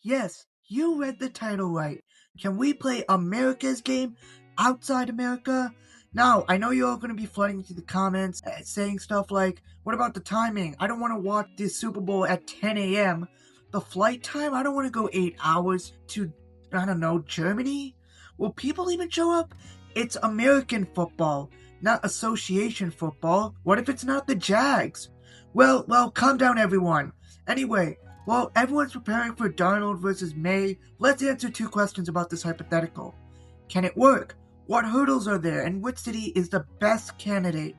Yes, you read the title right. Can we play America's game outside America? Now, I know you're all going to be flooding into the comments saying stuff like, what about the timing? I don't want to watch the Super Bowl at 10 a.m. The flight time? I don't want to go 8 hours to, I don't know, Germany? Will people even show up? It's American football, not association football. What if it's not the Jags? Well, calm down, everyone. Anyway, while everyone's preparing for Darnold versus May, let's answer two questions about this hypothetical. Can it work? What hurdles are there? And which city is the best candidate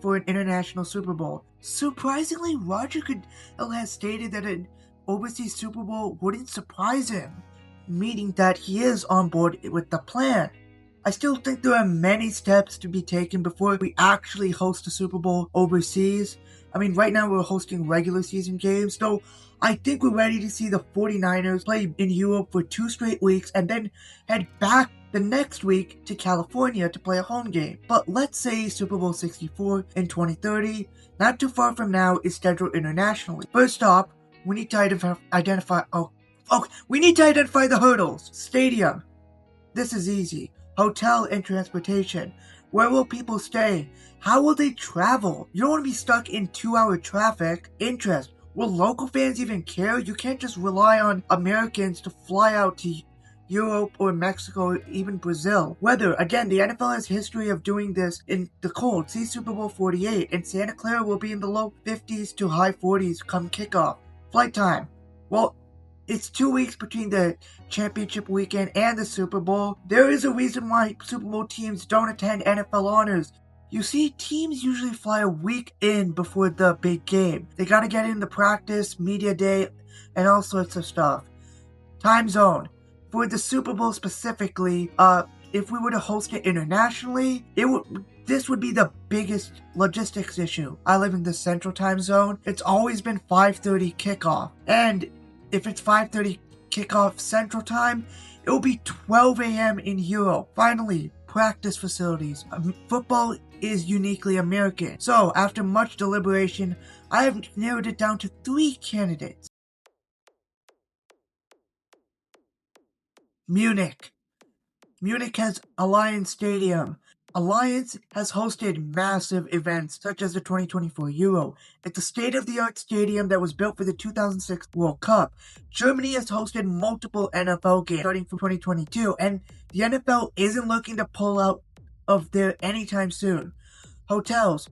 for an international Super Bowl? Surprisingly, Roger Goodell has stated that an overseas Super Bowl wouldn't surprise him, meaning that he is on board with the plan. I still think there are many steps to be taken before we actually host a Super Bowl overseas. I mean, right now we're hosting regular season games, so I think we're ready to see the 49ers play in Europe for 2 straight weeks and then head back the next week to California to play a home game. But let's say Super Bowl 64 in 2030, not too far from now, is scheduled internationally. First off, we need to identify the hurdles. Stadium. This is easy. Hotel and transportation. Where will people stay? How will they travel? You don't want to be stuck in 2-hour traffic. Interest. Will local fans even care? You can't just rely on Americans to fly out to Europe or Mexico or even Brazil. Weather. Again, the NFL has history of doing this in the cold. See Super Bowl 48. And Santa Clara will be in the low 50s to high 40s come kickoff. Flight time. Well, it's 2 weeks between the championship weekend and the Super Bowl. There is a reason why Super Bowl teams don't attend NFL honors. You see, teams usually fly a week in before the big game. They gotta get in the practice, media day, and all sorts of stuff. Time zone. For the Super Bowl specifically, if we were to host it internationally, this would be the biggest logistics issue. I live in the Central Time Zone. It's always been 5:30 kickoff. And if it's 5:30 kickoff Central Time, it will be 12 a.m. in Europe. Finally, practice facilities. Football is uniquely American. So, after much deliberation, I have narrowed it down to 3 candidates. Munich. Munich has Allianz Stadium. Allianz has hosted massive events such as the 2024 Euro. It's a state-of-the-art stadium that was built for the 2006 World Cup. Germany has hosted multiple NFL games starting from 2022, and the NFL isn't looking to pull out of there anytime soon. Hotels.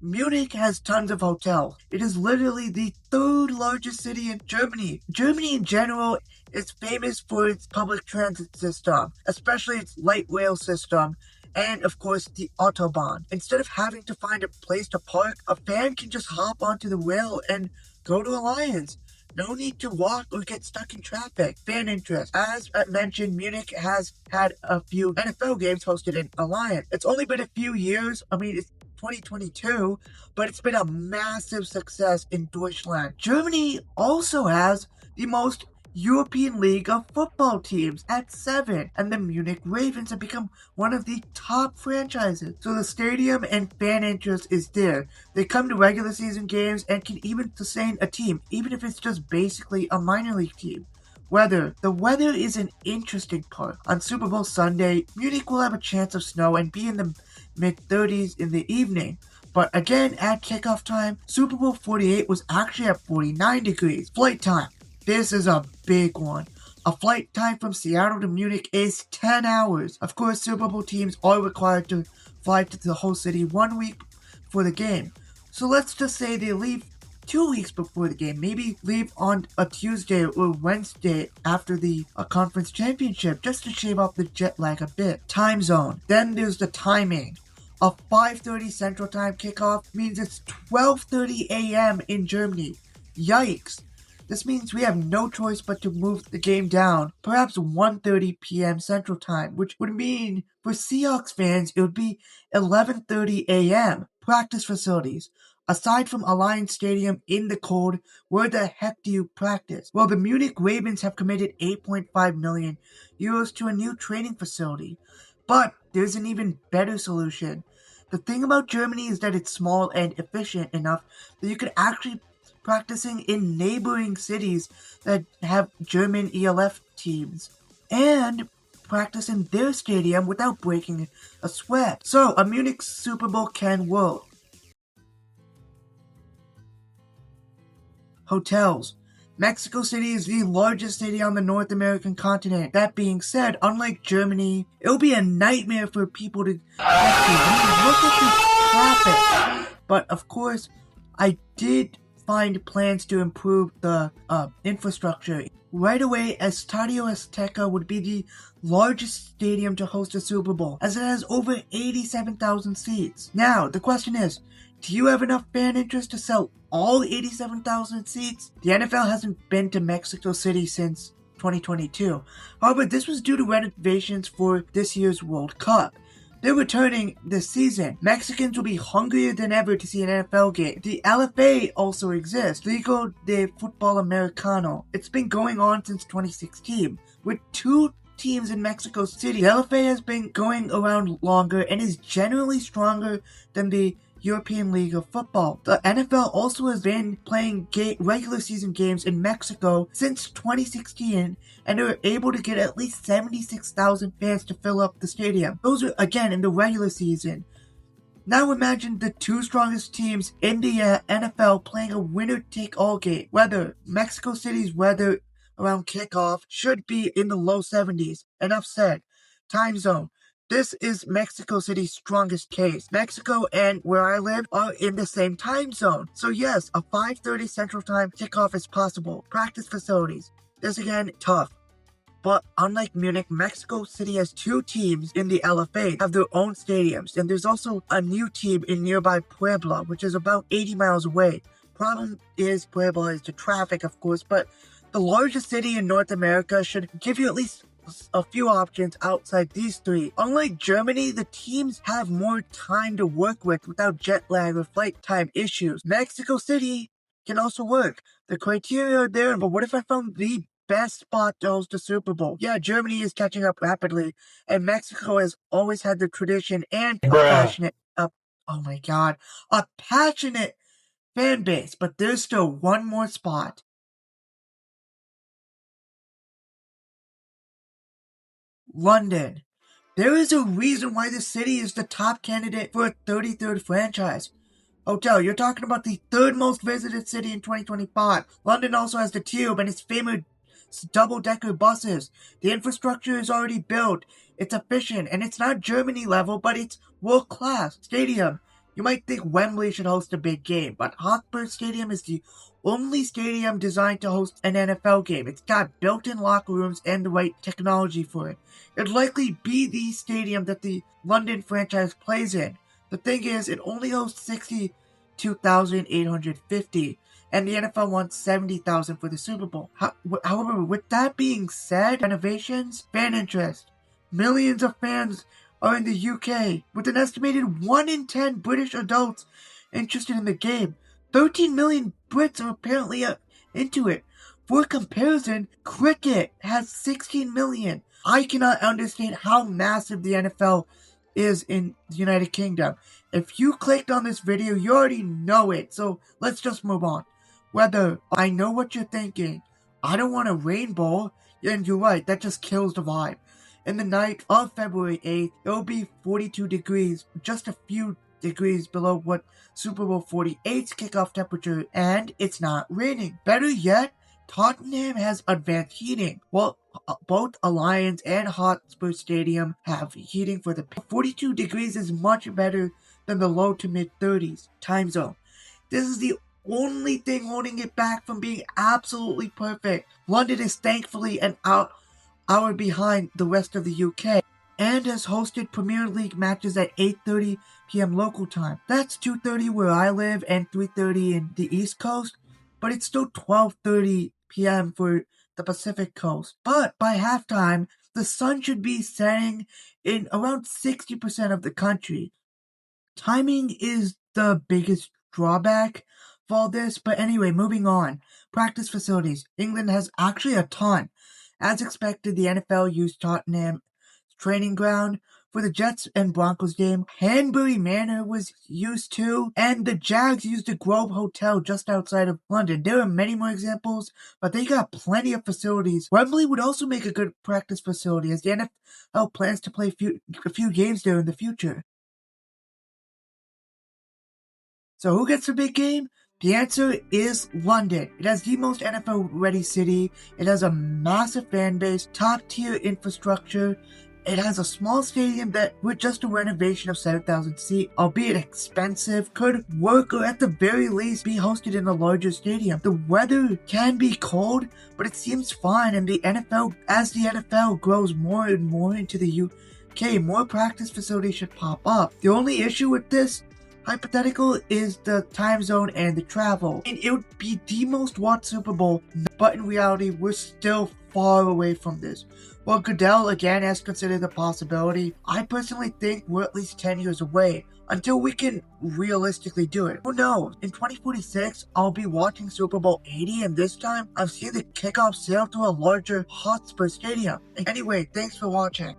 Munich has tons of hotels. It is literally the 3rd largest city in Germany. Germany in general is famous for its public transit system, especially its light rail system, and of course the Autobahn. Instead of having to find a place to park, a fan can just hop onto the rail and go to Alliance. No need to walk or get stuck in traffic. Fan interest. As I mentioned, Munich has had a few NFL games hosted in Alliance. It's only been a few years. It's 2022, but it's been a massive success in Deutschland. Germany also has the most European League of football teams at 7, and the Munich Ravens have become one of the top franchises. So the stadium and fan interest is there. They come to regular season games and can even sustain a team, even if it's just basically a minor league team. Weather. The weather is an interesting part. On Super Bowl Sunday, Munich will have a chance of snow and be in the mid-30s in the evening. But again, at kickoff time, Super Bowl 48 was actually at 49 degrees. Flight time. This is a big one. A flight time from Seattle to Munich is 10 hours. Of course, Super Bowl teams are required to fly to the host city 1 week for the game. So let's just say they leave 2 weeks before the game. Maybe leave on a Tuesday or Wednesday after the conference championship just to shave off the jet lag a bit. Time zone. Then there's the timing. A 5:30 Central Time kickoff means it's 12:30 a.m. in Germany. Yikes. This means we have no choice but to move the game down, perhaps 1:30 p.m. Central Time, which would mean for Seahawks fans it would be 11:30 a.m. Practice facilities. Aside from Alliance Stadium in the cold, where the heck do you practice? Well, the Munich Ravens have committed 8.5 million euros to a new training facility. But there's an even better solution. The thing about Germany is that it's small and efficient enough that you could actually practicing in neighboring cities that have German ELF teams, and practice in their stadium without breaking a sweat. So, a Munich Super Bowl can work. Hotels. Mexico City is the largest city on the North American continent. That being said, unlike Germany, it'll be a nightmare for people to get to. Look at this traffic. But of course, I did find plans to improve the infrastructure. Right away, Estadio Azteca would be the largest stadium to host a Super Bowl, as it has over 87,000 seats. Now, the question is, do you have enough fan interest to sell all 87,000 seats? The NFL hasn't been to Mexico City since 2022. However, this was due to renovations for this year's World Cup. They're returning this season. Mexicans will be hungrier than ever to see an NFL game. The LFA also exists, Liga de Fútbol Americano. It's been going on since 2016, with 2 teams in Mexico City. The LFA has been going around longer and is generally stronger than the European League of Football. The NFL also has been playing regular season games in Mexico since 2016, and they were able to get at least 76,000 fans to fill up the stadium. Those are, again, in the regular season. Now imagine the 2 strongest teams in the NFL playing a winner-take-all game. Mexico City's weather around kickoff should be in the low 70s. Enough said. Time zone. This is Mexico City's strongest case. Mexico and where I live are in the same time zone. So yes, a 5:30 Central Time kickoff is possible. Practice facilities. This again, tough. But unlike Munich, Mexico City has 2 teams in the LFA have their own stadiums. And there's also a new team in nearby Puebla, which is about 80 miles away. Problem is, Puebla is the traffic, of course, but the largest city in North America should give you at least a few options outside these 3. Unlike Germany, the teams have more time to work with without jet lag or flight time issues. Mexico City can also work. The criteria are there, but what if I found the best spot to host a Super Bowl? Yeah, Germany is catching up rapidly, and Mexico has always had the tradition and a passionate fan base, but there's still one more spot. London. There is a reason why the city is the top candidate for a 33rd franchise. Hotel, you're talking about the 3rd most visited city in 2025. London also has the Tube and its famous double-decker buses. The infrastructure is already built. It's efficient, and it's not Germany level, but it's world-class. Stadium. You might think Wembley should host a big game, but Hotspur Stadium is the only stadium designed to host an NFL game. It's got built-in locker rooms and the right technology for it. It'd likely be the stadium that the London franchise plays in. The thing is, it only hosts 62,850, and the NFL wants 70,000 for the Super Bowl. However, with that being said, renovations, fan interest, millions of fans are in the UK, with an estimated 1 in 10 British adults interested in the game. 13 million Brits are apparently into it. For comparison, cricket has 16 million. I cannot understand how massive the NFL is in the United Kingdom. If you clicked on this video, you already know it, so let's just move on. I know what you're thinking. I don't want a rainbow, and you're right, that just kills the vibe. In the night of February 8th, it will be 42 degrees, just a few degrees below what Super Bowl 48's kickoff temperature, and it's not raining. Better yet, Tottenham has advanced heating. Well, both Allianz and Hotspur Stadium have heating for the 42 degrees is much better than the low to mid 30s. Time zone. This is the only thing holding it back from being absolutely perfect. London is thankfully an hour behind the rest of the UK and has hosted Premier League matches at 8:30 p.m. local time. That's 2:30 where I live and 3:30 in the East Coast, but it's still 12:30 p.m. for the Pacific Coast. But by halftime, the sun should be setting in around 60% of the country. Timing is the biggest drawback for all this, but anyway, moving on. Practice facilities. England has actually a ton. As expected, the NFL used Tottenham training ground for the Jets and Broncos game. Hanbury Manor was used too, and the Jags used the Grove Hotel just outside of London. There are many more examples, but they got plenty of facilities. Wembley would also make a good practice facility, as the NFL plans to play a few games there in the future. So who gets the big game? The answer is London. It has the most NFL-ready city. It has a massive fan base, top-tier infrastructure. It has a small stadium that, with just a renovation of 7,000 seats, albeit expensive, could work or at the very least be hosted in a larger stadium. The weather can be cold, but it seems fine, and as the NFL grows more and more into the UK, more practice facilities should pop up. The only issue with this hypothetical is the time zone and the travel. And it would be the most watched Super Bowl, but in reality, we're still far away from this. While Goodell again has considered the possibility, I personally think we're at least 10 years away until we can realistically do it. Who knows? In 2046, I'll be watching Super Bowl 80, and this time, I'm seeing the kickoff sail to a larger Hotspur stadium. Anyway, thanks for watching.